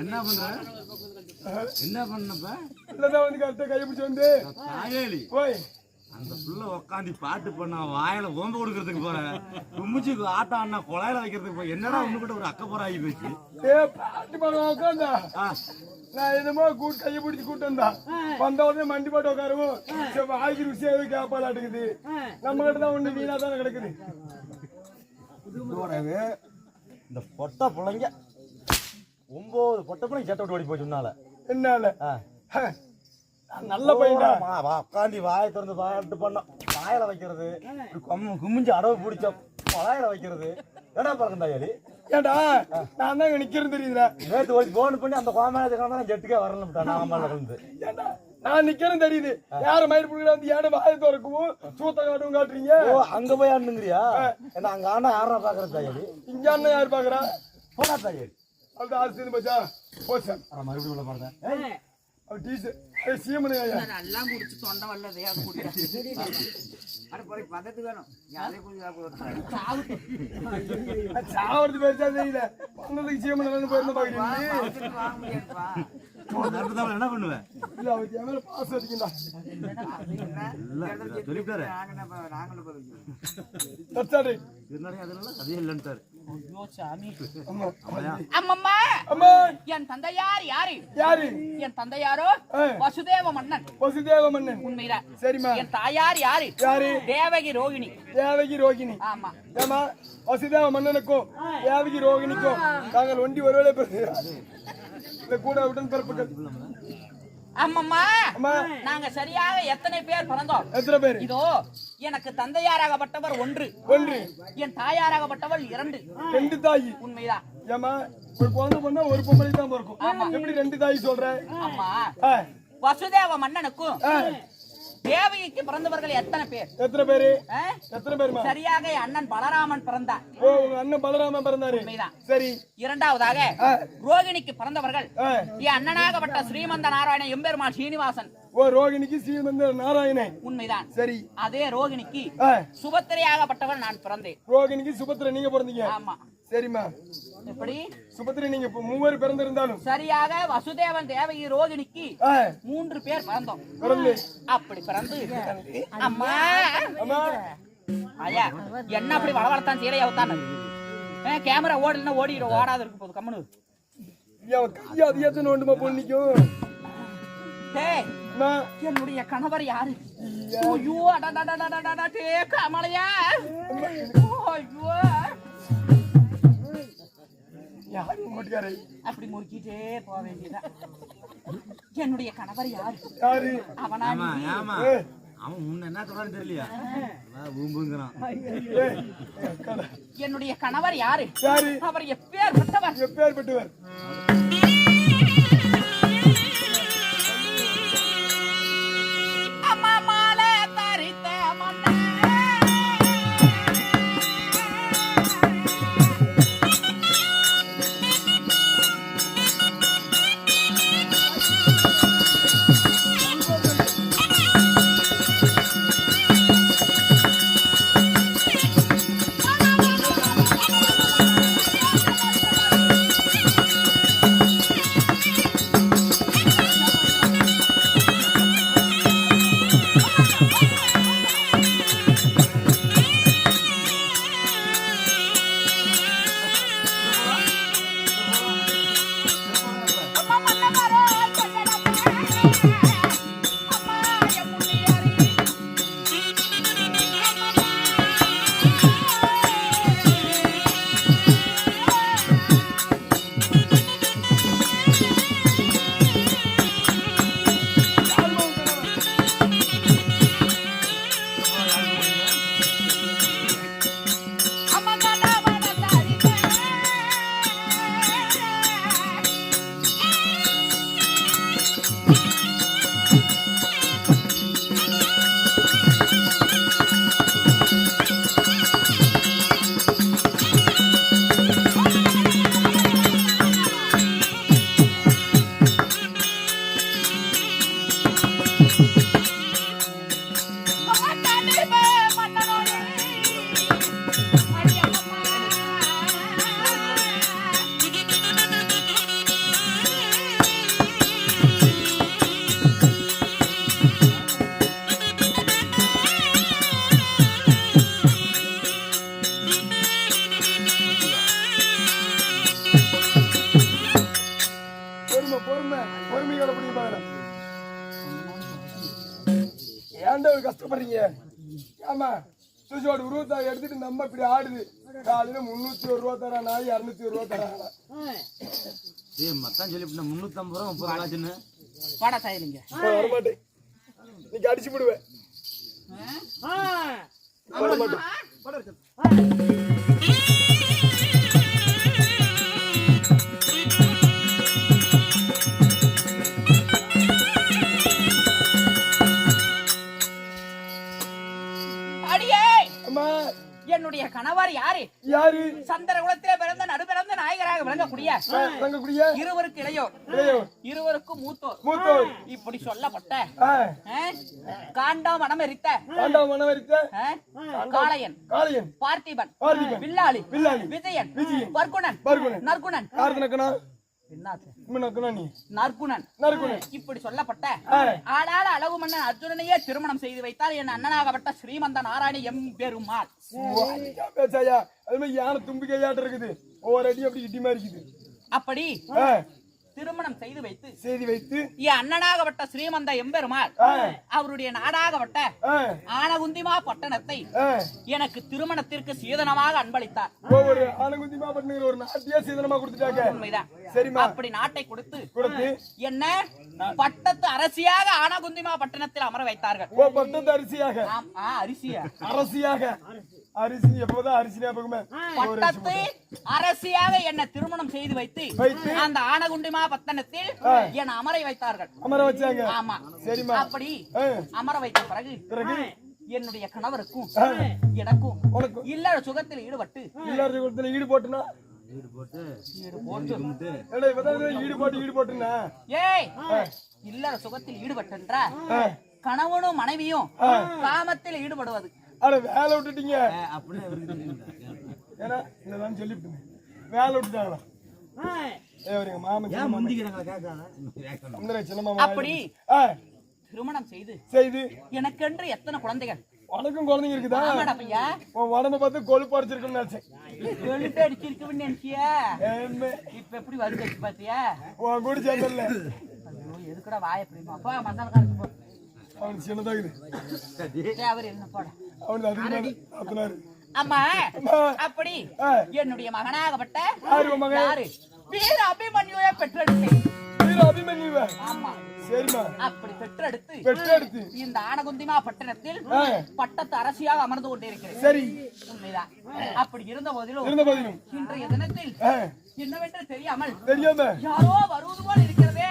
என்ன பண்ற? என்ன பண்ணப்ப? இல்லதான் வந்து கரெக்டா கை பிடிச்சு வந்து தாயேலி போய் அந்த புள்ள உட்காந்து பாட்டு பண்ண வாயில ஓம்ப கொடுக்கறதுக்கு போற கும்பிச்சு ஆட்டம் அண்ணா குழாயில வைக்கிறதுக்கு போய் என்னடா ஒண்ணு கூட ஒரு அக்க போற ஆகி போச்சு. பாட்டு பண்ண உட்காந்தா நான் என்னமோ கூட்டு கையை பிடிச்சி கூட்டு வந்தா வந்த உடனே மண்டி போட்டு உட்காரவும் வாய்க்கு ருசியா எதுவும் கேப்பாலாட்டுக்குது. நம்ம கிட்ட தான் ஒண்ணு வீணா தானே கிடக்குது. இந்த பொட்டை பிள்ளைங்க 9 பொட்டை பிள்ளைங்க சேட்டை விட்டு ஓடி போச்சு உன்னால. என்னால நல்ல பையனா உட்காந்து வாயை திறந்து பாட்டு பண்ணோம் வாயில வைக்கிறது குமிஞ்சு அடவு பிடிச்ச வாயில வைக்கிறது ஏடா பழக்கம் தாயாடி. ஏடா நான் தான் நிக்கிறேன் தெரியுதுல. நேற்று ஒரு போன் பண்ணி அந்த கோமாளத்துக்கான ஜெட்டுக்கே வரணும்ட்டான் நாமல்ல இருந்து. நான் நிக்கிறேன் தெரியுது. யார மயிர் புடிக்கிற வந்து ஏட வாயை திறக்கவும் சூத்த காட்டும் காட்டுறீங்க. ஓ அங்க போய் ஆடுங்கிறியா? என்ன அங்க ஆனா யாரா பாக்குறது தாயாடி? இங்க ஆனா யாரு பாக்குறா? போடா தாயாடி. அது ஆசிரியர் மச்சா போச்சா மறுபடியும் உள்ள பாருங்க. அவ டீஸ் சீமனே நல்லா குடிச்சு தொண்டை வல்லதே அது குடிச்சா அட போய் பதத்து வேணும் யாரே கொஞ்சம் சாவறது பேச்சா தெரியல. வந்ததுக்கு சீமனே போயிருந்த பாக்குறீங்க. என்ன பண்ணுவேன்? இல்ல அவ கேமரா பாஸ் வச்சிருக்கா. இல்ல சொல்லிட்டாரு நாங்களும் தச்சாடே என்னடா அதனால அதே இல்லன்ட்டாரு. ஐயோ சாமி அம்மா அம்மா என் தந்தையார் யாரு? யாரு? என் தந்தையாரோ வசுதேவ மன்னன். வசுதேவ மன்னன் உண்மைதான். சரிமா. என் தாயார் யாரு? யாரு? தேவகி ரோகிணி. தேவகி ரோகிணி. ஆமா. ஏமா வசுதேவ மன்னனுக்கும் தேவகி ரோகிணிக்கும் நாங்கள் ஒண்டி ஒருவேளை இந்த கூட உடன் பிறப்புகள். அம்மம்மா நாங்க சரியாக எத்தனை பேர் பிறந்தோம்? எத்தனை பேர்? இதோ எனக்கு தந்தையாராகப்பட்டவர் 1. என் தாயாராகப்பட்டவள் 2. 2 தாய். உண்மைதான். ஏமா ஒரு குழந்தை பண்ணா ஒரு பொம்பளை தான் பிறக்கும். எப்படி 2 தாய் சொல்ற? ஆமா. வசுதேவ மன்னனுக்கும் தேவகிக்கு பிறந்தவர்கள் எத்தனை பேர்? எத்தனை பேரு? எத்தனை பேருமா? சரியாக அண்ணன் பலராமன் பிறந்தார். ஓ உங்க அண்ணன் பலராமன் பிறந்தாரு. சரி. இரண்டாவதாக ரோகிணிக்கு பிறந்தவர்கள் என் அண்ணனாகப்பட்ட ஸ்ரீமந்த நாராயண எம்பெருமான் ஸ்ரீனிவாசன். ஓ ரோகிணிக்கு ஸ்ரீமந்த நாராயணன். உண்மைதான். சரி. அதே ரோகிணிக்கு சுபத்திரையாகப்பட்டவள் நான் பிறந்தேன். ரோகிணிக்கு சுபத்திரை நீங்க பிறந்தீங்க. ஆமா. சரிமா. எப்படி? சுபத்திரை நீங்க 3 பிறந்திருந்தாலும் சரியாக வசுதேவன் தேவகி ரோகிணிக்கு 3 பேர் பிறந்தோம். அப்படி பிறந்து அம்மா ஐயா என்ன அப்படி வளவளத்தான் சீரையாவத்தான் கேமரா ஓடலன்னா ஓடிடும். ஓடாத இருக்கு போது கம்மனு கையா அதிகத்தை நோண்டுமா பொண்ணிக்கும். என்னுடைய கணவர் யாரு? ஐயோ அடடடடடடடே கமலையா! ஐயோ யாரு மூட்டுக்காரை அப்படி முறுக்கிட்டே போக வேண்டியதான். என்னுடைய கணவர் யாரு? யாரு அவனா? ஆமா ஆமா அவன் முன்ன என்ன சொல்றான்னு தெரியலையா பூம்புங்கிறான். என்னுடைய கணவர் யாரு? யாரு அவர் எப்பேற்பட்டவர்? எப்பேற்பட்டவர்? அம்மா மாலை தரித்த மன்ன பொறுமையோட பண்ணி பாக்கலாம். ஏன்டா கஷ்டப்படுறீங்க? ஆமா சுஜோட உருவத்தாக எடுத்துட்டு நம்ம இப்படி ஆடுது. காலையில 301 ரூபா தரா, நாய் 201 ரூபா தராங்க. மத்தான் சொல்லிவிட்ட 350 ரூபா 30 ஆச்சுன்னு வாடா சாயிலிங்க. வரமாட்டேன், நீ அடிச்சு விடுவேன். வரமாட்டேன். என்னுடைய கணவர் யாரு? யாரு? சந்திர குலத்திலே பிறந்த நடுபிறந்த நாயகராக விளங்கக்கூடிய இருவருக்கு இளையோர், இருவருக்கு மூத்தோர் இப்படி சொல்லப்பட்ட காண்டம் மனமெரித்த காளையன், பார்த்திபன், வில்லாளி, விஜயன், வர்குணன், நற்குணன், நற்குணன் இப்படி சொல்லப்பட்ட ஆளாள அழகு மன்னன் அர்ஜுனனையே திருமணம் செய்து வைத்தார் என் அண்ணனாகப்பட்ட ஸ்ரீமந்த நாராயண எம்பெருமாள். யானை தும்பிக்கையாட்டு இருக்குது, ஒவ்வொரு அடி அப்படி இட்டி மாதிரி இருக்குது. அப்படி திருமணம் செய்து வைத்து என் அண்ணனாகப்பட்ட ஸ்ரீமந்த எம்பெருமாள் அவருடைய நாடாகப்பட்ட ஆனகுந்திமா பட்டணத்தை எனக்கு திருமணத்திற்கு சீதனமாக அன்பளித்தார். ஒரு ஆனகுந்திமா பட்டணம் ஒரு நாட்டையே சீதனமா கொடுத்துட்டாங்க. உண்மைதான். அப்படி நாட்டை கொடுத்து என்ன பட்டத்து அரசியாக ஆனகுந்திமா பட்டணத்தில் அமர வைத்தார்கள். பட்டத்து அரிசியாக? அரசியாக அரிசி எப்போதான் அரிசி பட்டத்து அரசியாக என்ன திருமணம் செய்து வைத்து அந்த ஆனகுண்டிமா பட்டணத்தில் என் அமரை வைத்தார்கள். அமர வச்சாங்க. ஆமா சரிமா. அப்படி அமர வைத்த பிறகு என்னுடைய கணவருக்கும் எனக்கும் இல்லற சுகத்தில் ஈடுபட்டுனா இல்லற சுகத்தில் ஈடுபட்டென்ற கணவனும் மனைவியும் காமத்தில் ஈடுபடுவது. வேலை விட்டுட்டீங்க சொல்லிவிட்டு வேலை விட்டுட்டாங்களா? அப்படி திருமணம் செய்து எனக்கென்று எத்தனை குழந்தைகள்? உனக்கும் குழந்தைங்க இருக்குதா? உடம்ப பார்த்து கொழுப்பு அடிச்சிருக்குன்னு நினைச்சேன். கொழுப்பு அடிச்சிருக்குன்னு நினைச்சியா? இப்ப எப்படி வருது பாத்தியா? உன் கூட சேர்ந்தல எதுக்குடா வாய பிரியுமா? அப்பா மசாலா காரத்து அவன் சின்னதாகுது அவர் என்ன போட அவன் அதுக்கு அத்தனாரு அம்மா அப்படி என்னுடைய மகனாகப்பட்ட மகன் யாரு வீர அபிமன்யுவை பெற்றெடுத்தேன். வீர அபிமன்யுவை? ஆமா. சரிமா. அப்படி பெற்றெடுத்து இந்த ஆனகுந்திமா பட்டணத்தில் பட்டத்து அரசியாக அமர்ந்து கொண்டிருக்கிறேன். சரி, உண்மைதான். அப்படி இருந்த போதிலும் இன்றைய தினத்தில் என்னவென்று தெரியாம யாரோ வருவது போல் இருக்கிறதே.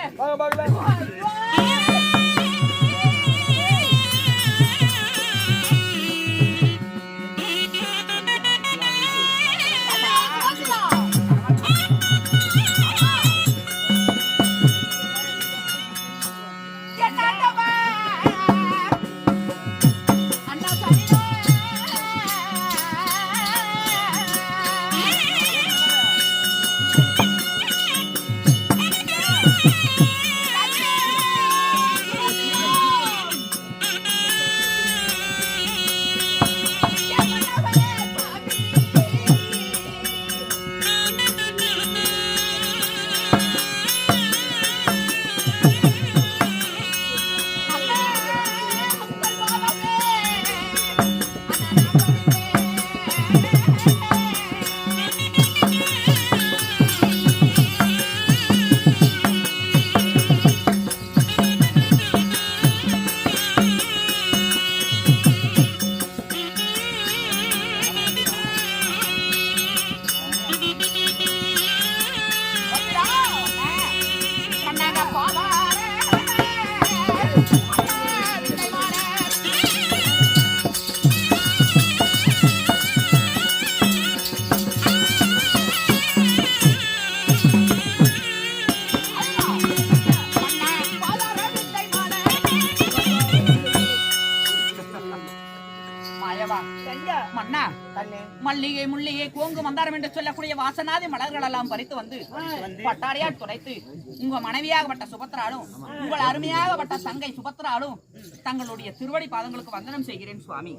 மல்லிகை முல்லிகை கோங்கு மந்தாரம் என்று சொல்லக்கூடிய வாசனாதி மலர்கள் எல்லாம் பறித்து வந்து பட்டாடையா துடைத்து உங்க மனைவியாகப்பட்ட சுபத்ராலும் உங்கள் அருமையாகப்பட்ட தங்கை சுபத்ராலும் தங்களுடைய திருவடி பாதங்களுக்கு வந்தனம் செய்கிறேன் சுவாமி.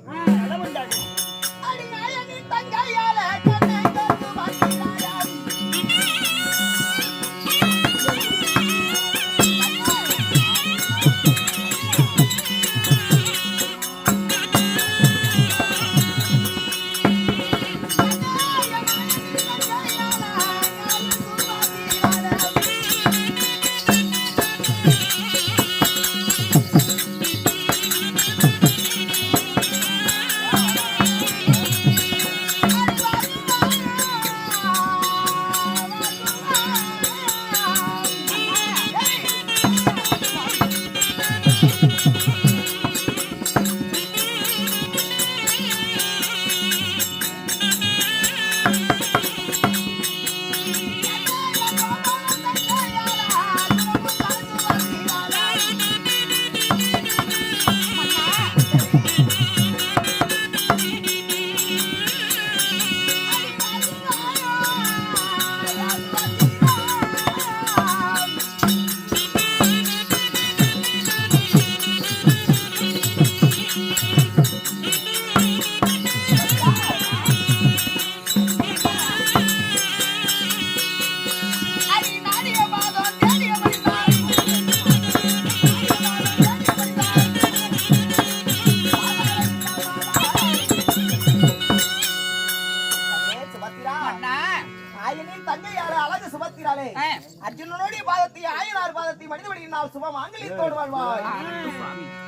அர்ஜுனனுடைய பாதத்தை ஆயனார் பாதத்தை மனிதவடியினால் சுப மாங்கல்யத்தோடு வாழ்வாய்.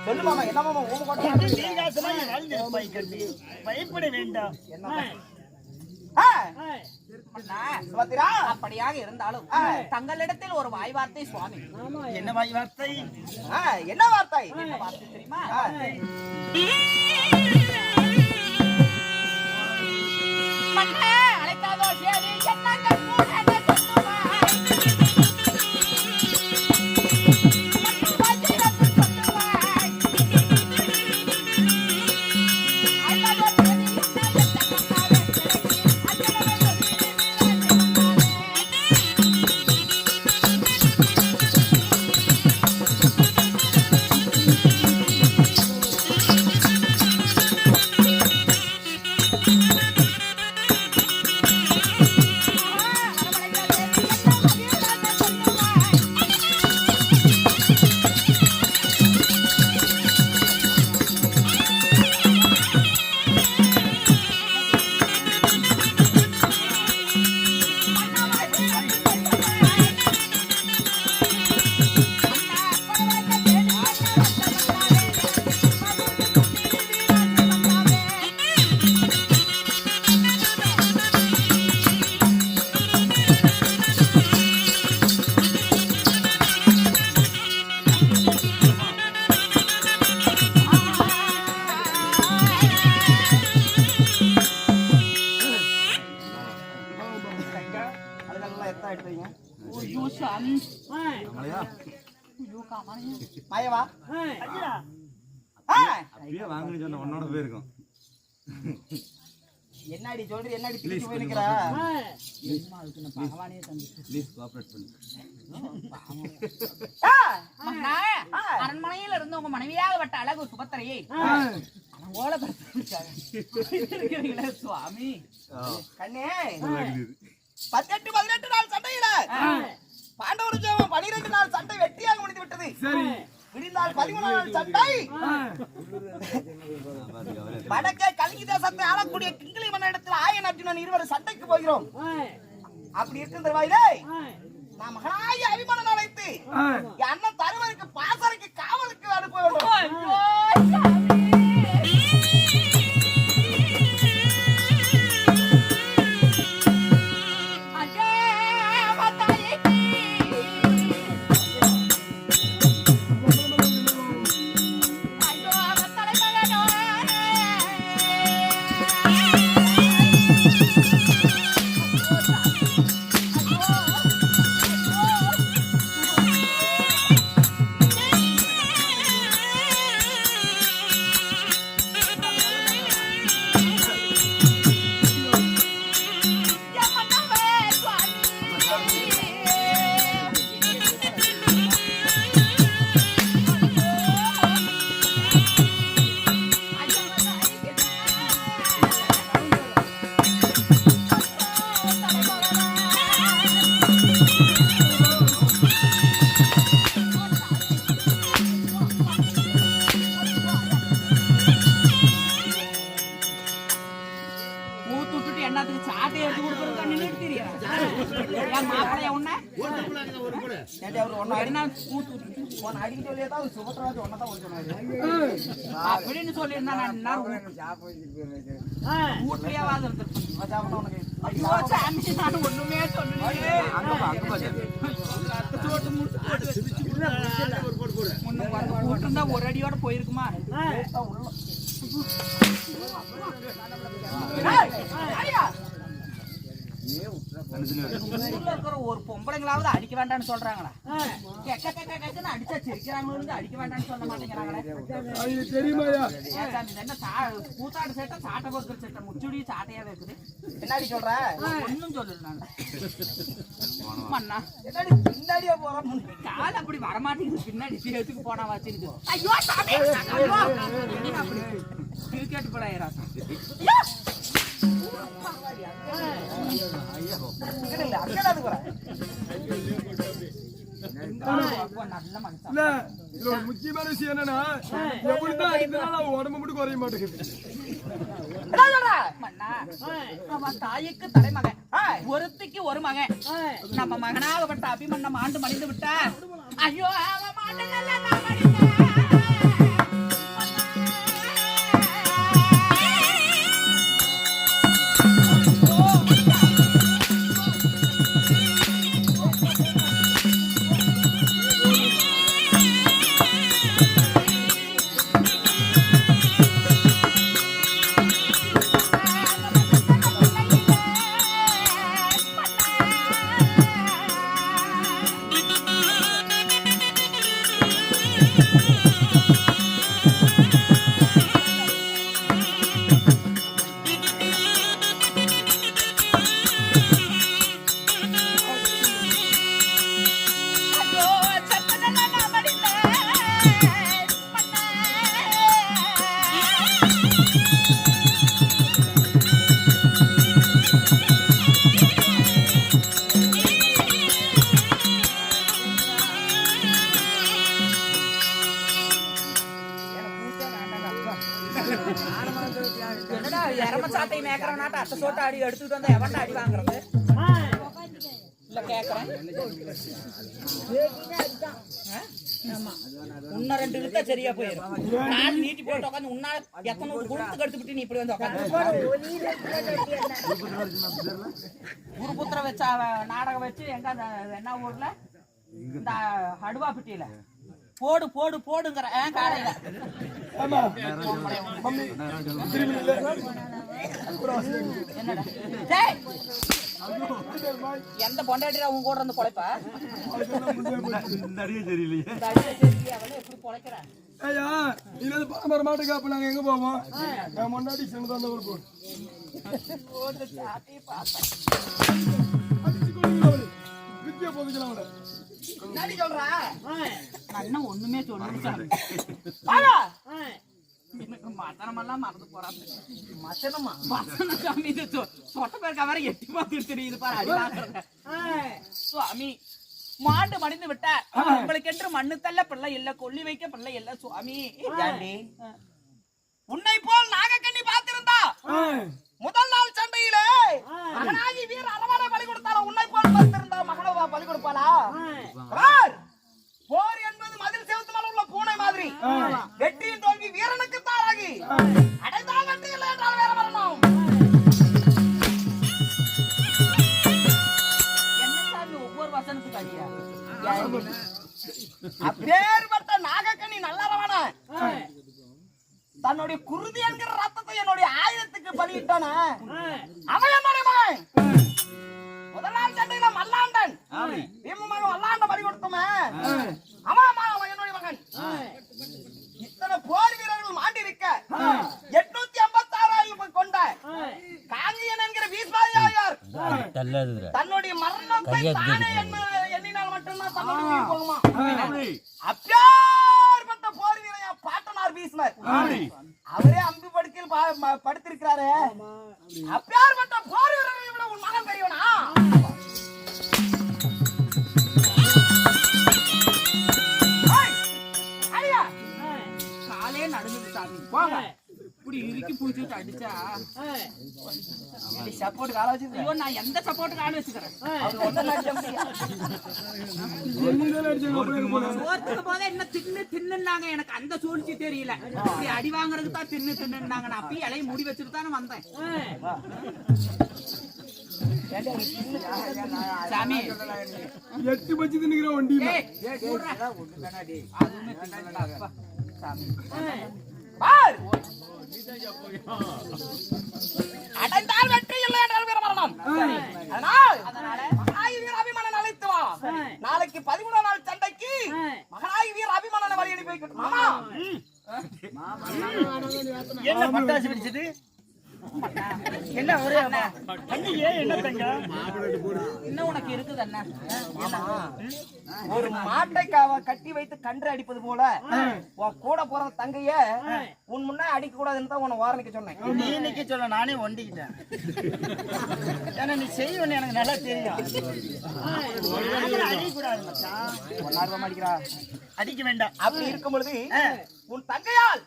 சொல்லு மாமா, என்ன மாமா ஓம கொண்டு பயப்பட வேண்டாம். அப்படியாக இருந்தாலும் தங்களிடத்தில் ஒரு வாய் வார்த்தை சுவாமி. என்ன வாய் வார்த்தை? என்ன வார்த்தை? என்ன வார்த்தை தெரியுமா? அழைக்காதோ சரி என்னங்கள் அதெல்லாம் எத்தனை எடுத்தீங்க? ஐயோ சாமி நம்மளையா ஐயோ காமாரியா மாயவா அப்படியே வாங்கன்னு சொன்ன உன்னோட போயிருக்கும். என்னடி சொல்றது? என்னடி பிடிச்சு போய் நிக்கிற? ப்ளீஸ் கோஆபரேட் பண்ணு. மகனா, அரண்மனையில இருந்து உங்க மனைவியாகப்பட்ட அழகு சுபத்திரையை ஓலை இருக்கிறீங்களே சுவாமி. கண்ணே 18 நாள் சண்டையில பாண்டவர் ஜெயம் 12 நாள் சண்டை வெற்றியாக முடிந்து விட்டது. விடிந்தால் 13 நாள் சண்டை வடக்கே கலிங்க தேசத்தை ஆளக்கூடிய கிங்கிலி மன்னனிடத்தில் ஆயன் அர்ஜுனன் இருவர் சண்டைக்கு போகிறோம். அப்படி இருக்கின்ற வாயிலே நான் மகனாய அபிமன்னன் அழைத்து என் அண்ணன் தருவருக்கு பாசறைக்கு காவலுக்கு அனுப்ப வேண்டும். அப்படின்னு சொல்லியிருந்தா ஒண்ணுமே சொல்லுங்க ஒரு அடியோட போயிருக்குமா? ஒரு பொம்பளைங்களாவது அடிக்க வேண்டாம்னு சொல்றாங்களா? அடிச்சா சிரிக்கிறாங்க, அடிக்க வேண்டாம்னு சொல்ல மாட்டேங்கிறாங்களே. என்ன கூத்தாடு சேட்டை சாட்டை போக்குற சேட்டை முச்சுடி சாட்டையாவே இருக்குது. என்னடி சொல்ற? ஒன்னும் சொல்லல நான் மண்ணா பின்னாடியே போறோம். கால அப்படி வரமாட்டேங்குது, பின்னாடி சேர்த்துக்கு போனா வச்சிருக்கு. ஐயோ அப்படி கிரிக்கெட் பிள்ளையரா முக்கியமான விஷயம் என்னன்னா உடம்பு மட்டும் குறைய மாட்டேங்குது. தாய்க்கு தலைமகன், ஒருத்திக்கு ஒரு மகன். நம்ம மகனாகப்பட்ட அபிமன்னம் ஆண்டு மடிந்து விட்டா ஐயோ எரமச்சாட்டை மேய்க்கிறவனாட்ட அத்தை சோட்டை அடி எடுத்துட்டு வந்தா எவன்டா அடி வாங்குறது? இல்ல கேக்குறேன் இன்னும் 2 இழுத்தா சரியா போயிடும். கால் நீட்டி போட்டு உட்காந்து உன்னால எத்தனை ஒரு குடுத்து கடுத்துட்டு நீ இப்படி வந்து உட்காந்து குருபுத்திர வச்ச நாடகம் வச்சு எங்க அந்த என்ன ஊர்ல இந்த அடுவாப்பட்டியில போடு போடு போடுங்கிற காலையில ஆமா மம்மி திரும்பி இல்ல என்னடா டேய் எந்த பொண்டாட்டியா உன் கூட இருந்து பொழைப்பா இந்த அடியே சரியில்லையே. இந்த அடியை தெரிஞ்சு அவளே எப்படி பொழைக்கிறான். ஐயா இது பாமர மாட்டு காப்பு நாங்க எங்க போவோம் நான் முன்னாடி சென்று தான் ஊருக்கு போட்டு சாத்தி பார்த்தேன். அடிச்சு கொள்ளுங்க வித்தியா போதுக்கலாம் அவளை என்னடி சொல்றா? நான் இன்னும் ஒண்ணுமே சொல்லுங்க வாடா. எனக்கு மத்தனமெல்லாம் மறந்து போறாங்க. மச்சனமா? மத்தன சாமி இது சொட்ட பேருக்கா வேற எட்டி பார்த்து தெரியுது பாரு அடிவாங்க. சுவாமி மாண்டு மடிந்து விட்ட உங்களுக்கு என்று மண்ணு தள்ள பிள்ளை இல்ல கொல்லி வைக்க பிள்ளை இல்ல சுவாமி. ஏண்டி? உன்னை போல் நாகக்கண்ணி பார்த்திருந்தா முதல் நாள் சண்டையிலே மகனாகி வீர அரவணை பலி கொடுத்தாலும் உன்னை போல் பார்த்திருந்தா மகனவா பலி கொடுப்பாளா? பார், போர் என்பது மதில் செவுத்து மேல உள்ள பூனை மாதிரி வெற்றியின் தோல்வி வீரனுக்கு தாராகி அடைந்தால் வெற்றி இல்லை என்றால் வேற வரணும். என்ன சாமி ஒவ்வொரு வசனத்துக்கு அடியா? அப்பேற்பட்ட நாகக்கண்ணி நல்லறவன தன்னுடைய குருதி என்கிற ரத்தத்தை என்னுடைய ஆயுதத்துக்கு பலியிட்டான அவன் என்னுடைய மகன். முதல் நாள் சண்டையில மல்லாண்டன் பீமமாக மல்லாண்ட பலி கொடுத்தோமே அவன் என்னுடைய மகன். இத்தனை போர் வீரர்கள் மாண்டிருக்க 856 கொண்ட காங்கியன் என்கிற பீஷ்மாயார் தன்னுடைய மரணத்தை தானே எண்ணினால் மட்டும்தான் தன்னுடைய உயிர் போகுமா? அப்பேற்பட்ட போர் வீரன் பாட்டனார் பீஷ்மர் அவரே அம்பு படுக்கையில் படுத்திருக்கிறாரு. அப்பேற்பட்ட போர் வீரர்களை விட உன் மகன் பெரியவனா? காலே நடுங்குது சாமி. போங்க இப்படி இறுக்கி புடிச்சிட்டு அடிச்சா சப்போர்ட் கால வச்சு ஐயோ நான் எந்த சப்போர்ட்டுக்கு ஆள் வச்சுக்கிறேன். சோத்துக்கு போதே என்ன தின்னுன்னாங்க. எனக்கு அந்த சூழ்ச்சி தெரியல. இப்படி அடி வாங்குறதுக்கு தான் தின்னுன்னாங்க. நான் அப்பயே இலையை முடி வச்சுட்டு தானே வந்தேன். சாமி 8 பச்சு தின்னுக்கிற வண்டி அதுவுமே தின்னாங்கடா சாமி. பார், அடைந்தால் வெற்றி இல்லை என்றால் வீர மரணம். அதனால மகனாகி வீர அபிமன்னன் அழைத்து வா. நாளைக்கு 13ஆம் நாள் சண்டைக்கு மகனாகி வீர அபிமன்னனை வழி அனுப்பி வைக்கட்டும். மாமா என்ன பட்டாசு பிடிச்சது? என்ன ஒரே என்ன தங்க இன்னும் உனக்கு இருக்குது அண்ணா. ஒரு மாட்டை கட்டி வைத்து கன்று அடிப்பது போல உன் கூட போற தங்கைய உன் முன்னா அடிக்க கூடாதுன்னு தான் உன்னை வாரணிக்க சொன்னேன். நீ நிக்க சொல்ல நானே ஒண்டிக்கிட்டேன். ஏன்னா நீ செய்வன்னு எனக்கு நல்லா தெரியும். அடிக்கூடாது மச்சான். ஒன்னாயிரம் அடிக்கிறா அடிக்க வேண்டாம். அப்படி இருக்கும் பொழுது உன் தங்கையால்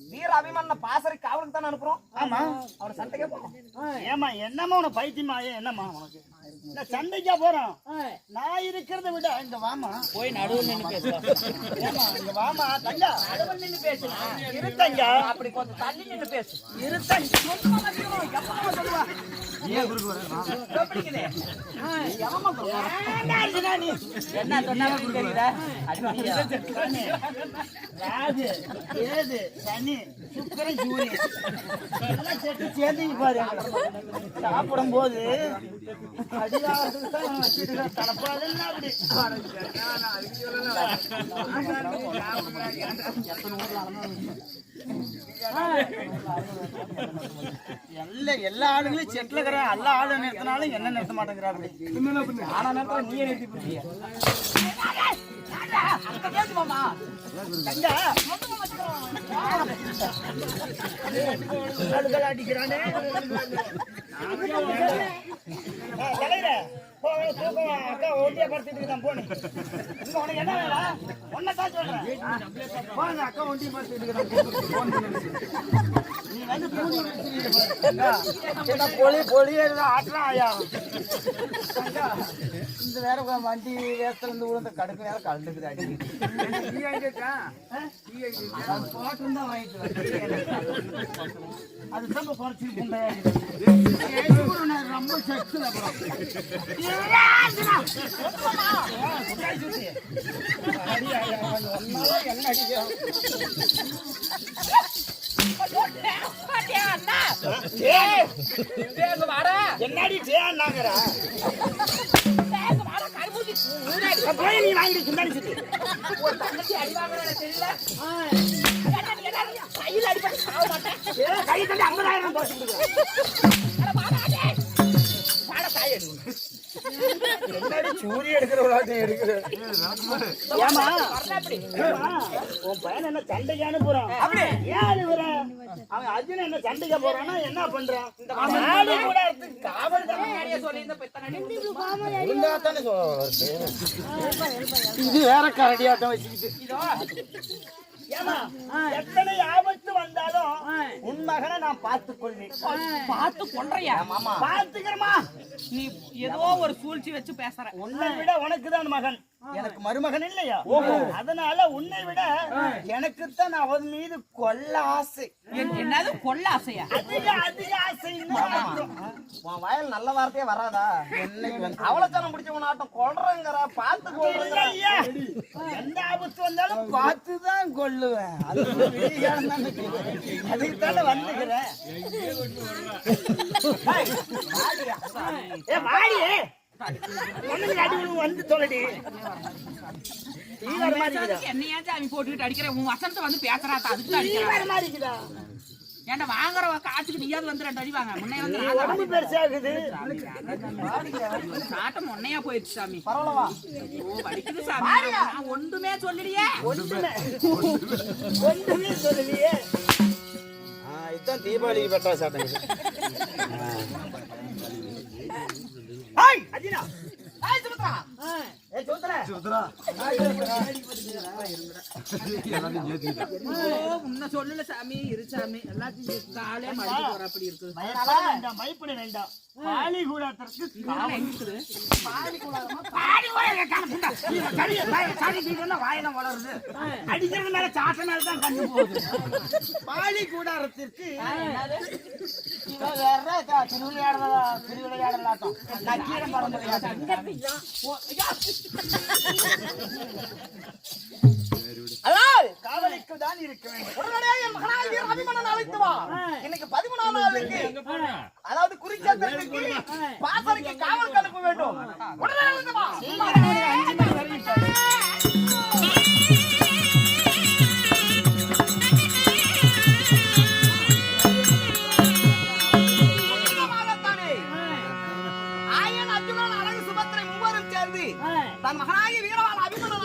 வீர அபிமன்ன பாசறை காவலுக்கு தானே அனுப்புறோம். ஆமா, அவர் சண்டைக்கே போறோம். ஏமா என்னம்மா உன பைத்தியமாயே? என்னம்மா உனக்கு இந்த சண்டைக்கா போறோம்? நான் இருக்கிறத விட இங்க வாமா, போய் நடுவில் நின்று பேசுவா. ஏமா இங்க வாமா தங்கா, நடுவில் நின்று பேசலாம். இருத்தங்க அப்படி கொஞ்சம் தள்ளி நின்று பேசு. இருத்தங்க சொல்லுவா எப்படிக்குது? என்ன சொன்னாலும் தெரியுதா? ராகு ஏது சனி சுக்கிரன் சூரியன் எல்லாம் செட்டு சேர்ந்து பாரு. சாப்பிடும் போது அடியாரத்துக்கு தான் வச்சிருக்க தலைப்பாதுன்னா அப்படி எல்லா ஆளுங்களையும் செட்டில் இருக்கிற எல்லா ஆளு நிறுத்தினாலும் என்ன நிறுத்த மாட்டேங்கிறாரு. ஆனா நேரத்துல நீயே நிறுத்தி போடுறிய. அடிக்கிறானே அக்கா ஒட்டியா படுத்துட்டு தான் போனேன். உனக்கு என்ன வேலை? ஒன்னதான் சொல்றேன். போங்க அக்கா ஒண்டியை படுத்துட்டு நீ வந்து பொலியே ஆட்டலாம் ஐயா. இந்த வேற வண்டி வேஸ்ட்ல இருந்து விழுந்த கடுக்கு வேற கலந்து இருக்குது அடி நீ எங்கக்கா போட்டிருந்தா வாங்கிட்டு அது ரொம்ப குறைச்சி ரொம்ப செக்ஸுல என்னடி சேன்னாங்கற போய் நீ வாங்கிட்டு சுந்தாடி சுத்தி கை தள்ளி 50,000 தோசி என்னடி சூரிய எடுக்கிறவளாட்டம் எடுக்கிற ஏமா உன் பையன் என்ன சண்டைக்கானு போறான் அப்படி ஏன் அழுகுற அவன் அர்ஜுன் என்ன சண்டைக்க போறான்னா என்ன பண்றான் கூட காவல் இது வேற கரடியாட்டம் வச்சுக்கிட்டு ஏமா எத்தனை ஆபத்து வந்தாலும் உன் மகனை நான் பார்த்துக் கொள்வேன். பார்த்து கொள்றையா? பார்த்துக்கிறமா. நீ ஏதோ ஒரு சூழ்ச்சி வச்சு பேசுற. உன்னை விட உனக்கு தான் மகன், எனக்கு மருமகன் இல்லையா? அதனால உன்னை விட எனக்குத்தான் அவன் மீது கொள்ள ஆசை. என்னது கொள்ள ஆசையா? அதிக அதிக ஆசை. உன் வயல் நல்ல வார்த்தையே வராதா? அவ்வளவு தரம் பிடிச்சவன் ஆட்டம் கொள்றங்கிற பார்த்து கொள்றீங்க. எந்த ஆபத்து வந்தாலும் பார்த்துதான் கொள்ளுவேன். அதுக்கு தானே வந்துக்கிறேன். வந்து சொல்லடி. என்னையாச்சும் அவன் போட்டுக்கிட்டு அடிக்கிற உன் வசனத்தை வந்து பேசுறாத்தா, அதுக்கு அடிக்கிற. ஏன்டா வாங்குற காசுக்கு நீயாவது வந்து 2 அடி வாங்க. முன்னைய வந்து உடம்பு பெருசாகுது. சாட்டம் முன்னையா போயிடுச்சு சாமி. பரவாயில்லவா? ஓ வலிக்குது சாமி. நான் ஒன்றுமே சொல்லலையே. ஒன்றுமே சொல்லலையே. இதுதான் தீபாவளிக்கு பெட்டா சாப்பிட்டேன். ஹாய் அஜினா. ஹாய் சுமித்ரா. ஏ சுமித்ரா. சுத்ரா உன்ன சொல்லல சாமி, இரு சாமி. எல்லாத்தையும் காலே மடிச்சு போற அப்படி இருக்கு. பயப்பட வேண்டாம். பாலி கூடத்திற்கு அடிக்கிறது மேல சாட்ட மேல தான் கண்ணு போகுது. பாலி கூடாரத்திற்கு திருவிளையாடலாட்டம் நக்கீரம் பரம்பரையாட்டம். காவலுக்கு தான் இருக்க வேண்டும். உடனடியாக என் மகனாகிய அபிமன்னன் அழைத்து வா. இன்னைக்கு 13ஆம் நாளுக்கு, அதாவது குறிச்சேத்திரத்துக்கு பாசறைக்கு காவலுக்கு அனுப்ப வேண்டும். உடனே அழைத்து வா. ஆயன் அர்ஜுனன் அழகு சுபத்திரை மூவரும் சேர்ந்து தன் மகனாகிய வீரவான் அபிமன்னன்